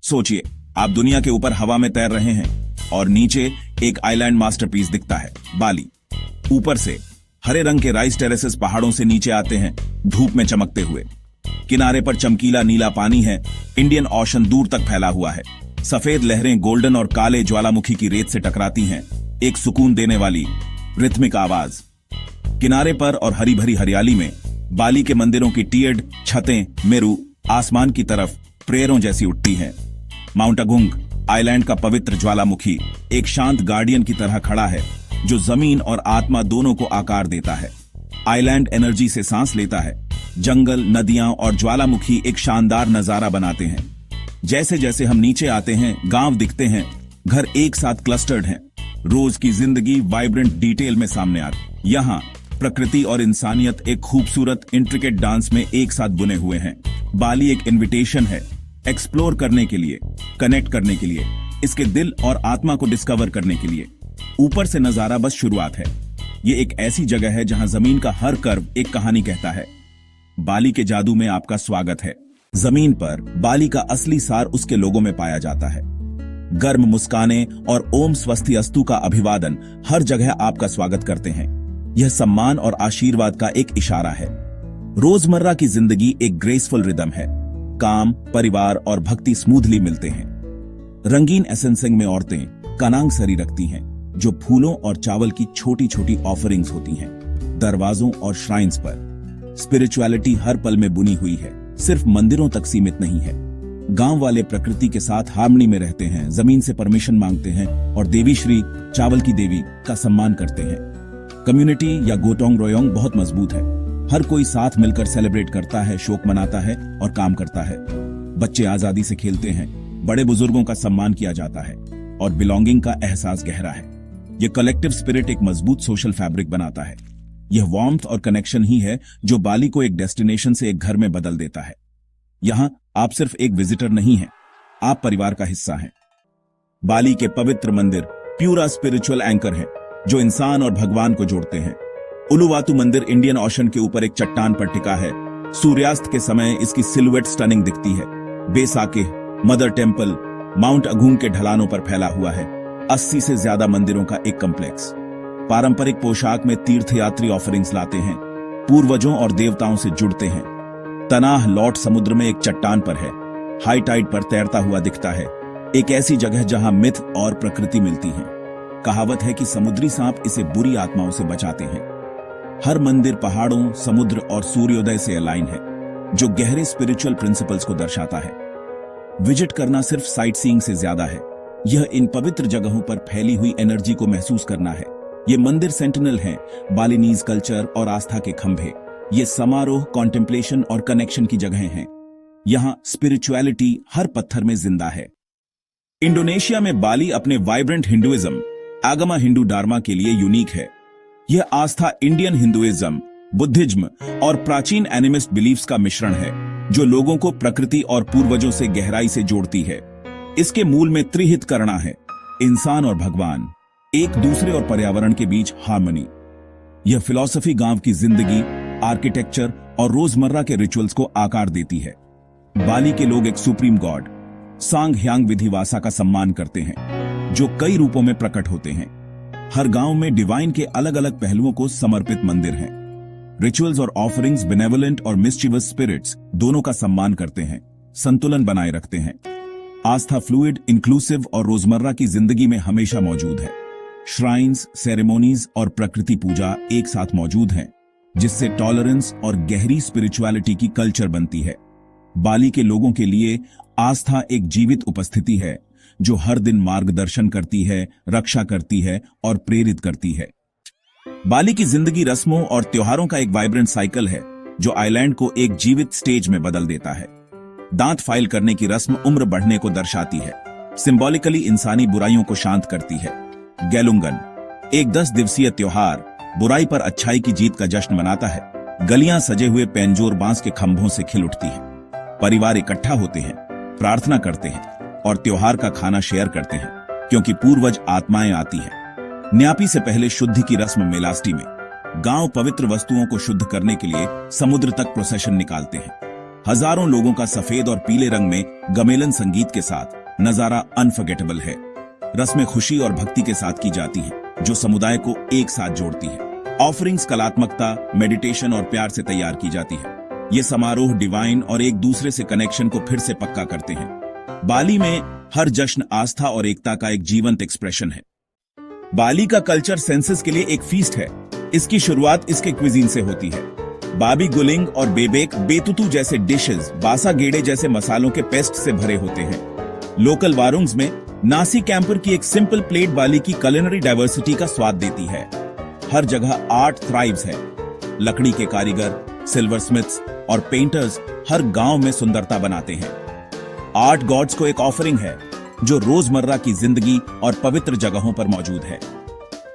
सोचिए, आप दुनिया के ऊपर हवा में तैर रहे हैं और नीचे एक आइलैंड मास्टरपीस दिखता है, बाली। ऊपर से हरे रंग के राइस टेरेसेस पहाड़ों से नीचे आते हैं, धूप में चमकते हुए। किनारे पर चमकीला नीला पानी है, इंडियन ओशन दूर तक फैला हुआ है। सफेद लहरें गोल्डन और काले ज्वालामुखी की रेत से टकराती हैं, एक सुकून देने वाली रिथमिक आवाज। किनारे पर और हरी भरी हरियाली में बाली के मंदिरों की टियर्ड छतें मेरू आसमान की तरफ प्रेयरों जैसी उठती हैं। माउंट अगुंग, आइलैंड का पवित्र ज्वालामुखी, एक शांत गार्डियन की तरह खड़ा है जो जमीन और आत्मा दोनों को आकार देता है। आइलैंड एनर्जी से सांस लेता है। जंगल, नदियां और ज्वालामुखी एक शानदार नजारा बनाते हैं। जैसे जैसे हम नीचे आते हैं, गांव दिखते हैं, घर एक साथ क्लस्टर्ड हैं। रोज की जिंदगी वाइब्रेंट डिटेल में सामने आती। यहाँ प्रकृति और इंसानियत एक खूबसूरत इंट्रिकेट डांस में एक साथ बुने हुए हैं। बाली एक इनविटेशन है एक्सप्लोर करने के लिए, कनेक्ट करने के लिए, इसके दिल और आत्मा को डिस्कवर करने के लिए। ऊपर से नजारा बस शुरुआत है। ये एक ऐसी जगह है जहां जमीन का हर कर्व एक कहानी कहता है। बाली के जादू में आपका स्वागत है। जमीन पर बाली का असली सार उसके लोगों में पाया जाता है। गर्म मुस्कानें और ओम स्वस्ति अस्तु का अभिवादन हर जगह आपका स्वागत करते हैं। यह सम्मान और आशीर्वाद का एक इशारा है। रोजमर्रा की जिंदगी एक ग्रेसफुल रिदम है। काम, परिवार और भक्ति स्मूथली मिलते हैं। रंगीन एसेंसिंग में औरतें कनांग सरी रखती हैं, जो फूलों और चावल की छोटी छोटी ऑफरिंग्स होती हैं। दरवाजों और श्राइन्स पर स्पिरिचुअलिटी हर पल में बुनी हुई है, सिर्फ मंदिरों तक सीमित नहीं है। गांव वाले प्रकृति के साथ हार्मनी में रहते हैं, जमीन से परमिशन मांगते हैं और देवी श्री चावल की देवी का सम्मान करते हैं। कम्युनिटी या गोटोंग रोयोंग बहुत मजबूत है। हर कोई साथ मिलकर सेलिब्रेट करता है, शोक मनाता है और काम करता है। बच्चे आजादी से खेलते हैं, बड़े बुजुर्गों का सम्मान किया जाता है और बिलोंगिंग का एहसास गहरा है। यह कलेक्टिव स्पिरिट एक मजबूत सोशल फैब्रिक बनाता है। यह वार्मथ और कनेक्शन ही है जो बाली को एक डेस्टिनेशन से एक घर में बदल देता है। यहां आप सिर्फ एक विजिटर नहीं हैं, आप परिवार का हिस्सा हैं। बाली के पवित्र मंदिर प्यूरा स्पिरिचुअल एंकर हैं, जो इंसान और भगवान को जोड़ते हैं। उलुवातु मंदिर इंडियन ओशन के ऊपर एक चट्टान पर टिका है। सूर्यास्त के समय इसकी सिलुएट स्टनिंग दिखती है। बेसाके, मदर टेम्पल, माउंट अगुंग के ढलानों पर फैला हुआ है। 80 से ज्यादा मंदिरों का एक कम्प्लेक्स। पारंपरिक पोशाक में तीर्थयात्री ऑफरिंग्स लाते हैं, पूर्वजों और देवताओं से जुड़ते हैं। तनाह लॉट समुद्र में एक चट्टान पर है, हाई टाइड पर तैरता हुआ दिखता है। एक ऐसी जगह जहां मिथ और प्रकृति मिलती हैं। कहावत है कि समुद्री सांप इसे बुरी आत्माओं से बचाते हैं। हर मंदिर पहाड़ों, समुद्र और सूर्योदय से अलाइन है, जो गहरे स्पिरिचुअल प्रिंसिपल्स को दर्शाता है। विजिट करना सिर्फ साइट सीइंग से ज्यादा है। यह इन पवित्र जगहों पर फैली हुई एनर्जी को महसूस करना है। ये मंदिर सेंटिनल हैं, बालिनीज कल्चर और आस्था के खंभे। ये समारोह, कॉन्टेम्पलेशन और कनेक्शन की जगहें हैं। यहां स्पिरिचुअलिटी हर पत्थर में जिंदा है। इंडोनेशिया में बाली अपने वाइब्रेंट हिंदुइज्म, आगमा हिंदू डार्मा के लिए यूनिक है। यह आस्था इंडियन हिंदुइज्म, बुद्धिज्म और प्राचीन एनिमिस्ट बिलीफ्स का मिश्रण है, जो लोगों को प्रकृति और पूर्वजों से गहराई से जोड़ती है। इसके मूल में त्रिहित करना है, इंसान और भगवान, एक दूसरे और पर्यावरण के बीच हार्मनी। यह फिलॉसफी गांव की जिंदगी, आर्किटेक्चर और रोजमर्रा के रिचुअल्स को आकार देती है। बाली के लोग एक सुप्रीम गॉड, सांग ह्यांग विधिवासा का सम्मान करते हैं, जो कई रूपों में प्रकट होते हैं। हर गांव में डिवाइन के अलग अलग पहलुओं को समर्पित मंदिर हैं। रिचुअल्स और ऑफरिंग्स बेनेवोलेंट और मिस्चीवस स्पिरिट्स दोनों का सम्मान करते हैं, संतुलन बनाए रखते हैं। आस्था फ्लूइड, इंक्लूसिव और रोजमर्रा की जिंदगी में हमेशा मौजूद है। श्राइन्स, सेरेमोनीज और प्रकृति पूजा एक साथ मौजूद हैं, जिससे टॉलरेंस और गहरी स्पिरिचुअलिटी की कल्चर बनती है। बाली के लोगों के लिए आस्था एक जीवित उपस्थिति है, जो हर दिन मार्गदर्शन करती है, रक्षा करती है और प्रेरित करती है। बाली की जिंदगी रस्मों और त्योहारों का एक वाइब्रेंट साइकिल है, जो आइलैंड को एक जीवित स्टेज में बदल देता है। दांत फाइल करने की रस्म उम्र बढ़ने को दर्शाती है, सिंबॉलिकली इंसानी बुराइयों को शांत करती है। गैलुंगन, एक 10 दिवसीय त्योहार, बुराई पर अच्छाई की जीत का जश्न मनाता है। गलियां सजे हुए पेंजोर बांस के खंभों से खिल उठती हैं। परिवार इकट्ठा होते हैं, प्रार्थना करते हैं और त्योहार का खाना शेयर करते हैं, क्योंकि पूर्वज आत्माएं आती हैं। न्यापी से पहले शुद्धि की रस्म मेलास्टी में गांव पवित्र वस्तुओं को शुद्ध करने के लिए समुद्र तक प्रोसेशन निकालते हैं। हजारों लोगों का सफेद और पीले रंग में गमेलन संगीत के साथ नजारा अनफॉरगेटेबल है। रस्में खुशी और भक्ति के साथ की जाती हैं, जो समुदाय को एक साथ जोड़ती है। ऑफरिंग्स कलात्मकता, मेडिटेशन और प्यार से तैयार की जाती है। ये समारोह डिवाइन और एक दूसरे से कनेक्शन को फिर से पक्का करते हैं। बाली में हर जश्न आस्था और एकता का एक जीवंत एक्सप्रेशन है। बाली का कल्चर सेंसस के लिए एक फीस्ट है। इसकी शुरुआत इसके क्विजीन से होती है। बाबी गुलिंग और बेबेक बेतुतु जैसे डिशेस बासा गेड़े जैसे मसालों के पेस्ट से भरे होते हैं। लोकल वारुंग्स में नासी कैंपर की एक सिंपल प्लेट बाली की कुलिनरी डाइवर्सिटी का स्वाद देती है। हर जगह आर्ट थ्राइव्स है। लकड़ी के कारीगर, सिल्वर स्मिथ्स और पेंटर्स हर गांव में सुंदरता बनाते हैं। आर्ट गॉड्स को एक ऑफरिंग है जो रोजमर्रा की जिंदगी और पवित्र जगहों पर मौजूद है।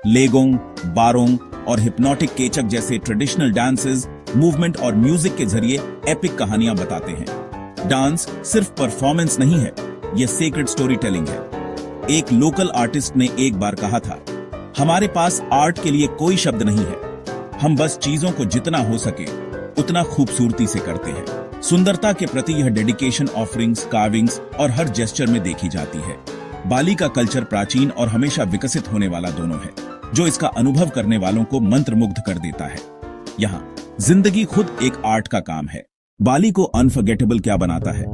लेगोंग, बारोंग और हिप्नोटिक केचक जैसे ट्रेडिशनल डांसेस मूवमेंट और म्यूजिक के जरिए एपिक कहानियां बताते हैं। डांस सिर्फ परफॉर्मेंस नहीं है, यह सेक्रेड स्टोरी टेलिंग है। एक लोकल आर्टिस्ट ने एक बार कहा था, हमारे पास आर्ट के लिए कोई शब्द नहीं है, हम बस चीजों को जितना हो सके उतना खूबसूरती से करते हैं। सुंदरता के प्रति यह डेडिकेशन ऑफरिंग्स, कार्विंग्स और हर जेस्चर में देखी जाती है। बाली का कल्चर प्राचीन और हमेशा विकसित होने वाला दोनों है, जो इसका अनुभव करने वालों को मंत्रमुग्ध कर देता है। यहाँ जिंदगी खुद एक आर्ट का काम है। बाली को अनफॉरगेटेबल क्या बनाता है?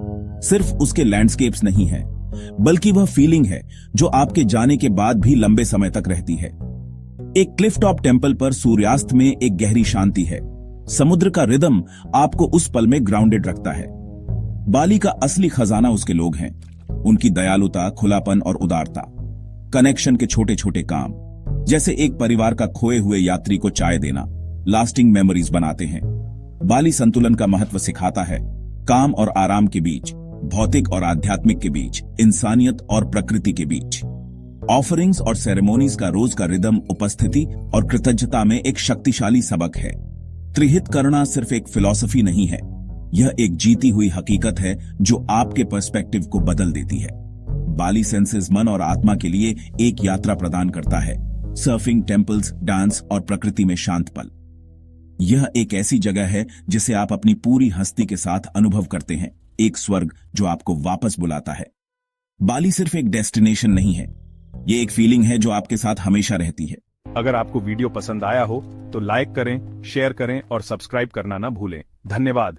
सिर्फ उसके लैंडस्केप्स नहीं है, बल्कि वह फीलिंग है जो आपके जाने के बाद भी लंबे समय तक रहती है। एक क्लिफ टॉप टेंपल पर सूर्यास्त में एक गहरी शांति है। समुद्र का रिदम आपको उस पल में ग्राउंडेड रखता है। बाली का असली खजाना उसके लोग हैं, उनकी दयालुता, खुलापन और उदारता। कनेक्शन के छोटे छोटे काम, जैसे एक परिवार का खोए हुए यात्री को चाय देना, लास्टिंग मेमोरीज बनाते हैं। बाली संतुलन का महत्व सिखाता है। काम और आराम के बीच, भौतिक और आध्यात्मिक के बीच, इंसानियत और प्रकृति के बीच। ऑफरिंग्स और सेरेमोनीज का रोज का रिदम उपस्थिति और कृतज्ञता में एक शक्तिशाली सबक है। त्रिहित करना सिर्फ एक फिलॉसफी नहीं है, यह एक जीती हुई हकीकत है जो आपके पर्सपेक्टिव को बदल देती है। बाली सेंसेस मन और आत्मा के लिए एक यात्रा प्रदान करता है। सर्फिंग, टेम्पल्स, डांस और प्रकृति में शांत पल। यह एक ऐसी जगह है जिसे आप अपनी पूरी हस्ती के साथ अनुभव करते हैं, एक स्वर्ग जो आपको वापस बुलाता है। बाली सिर्फ एक डेस्टिनेशन नहीं है, ये एक फीलिंग है जो आपके साथ हमेशा रहती है। अगर आपको वीडियो पसंद आया हो तो लाइक करें, शेयर करें और सब्सक्राइब करना ना भूलें। धन्यवाद।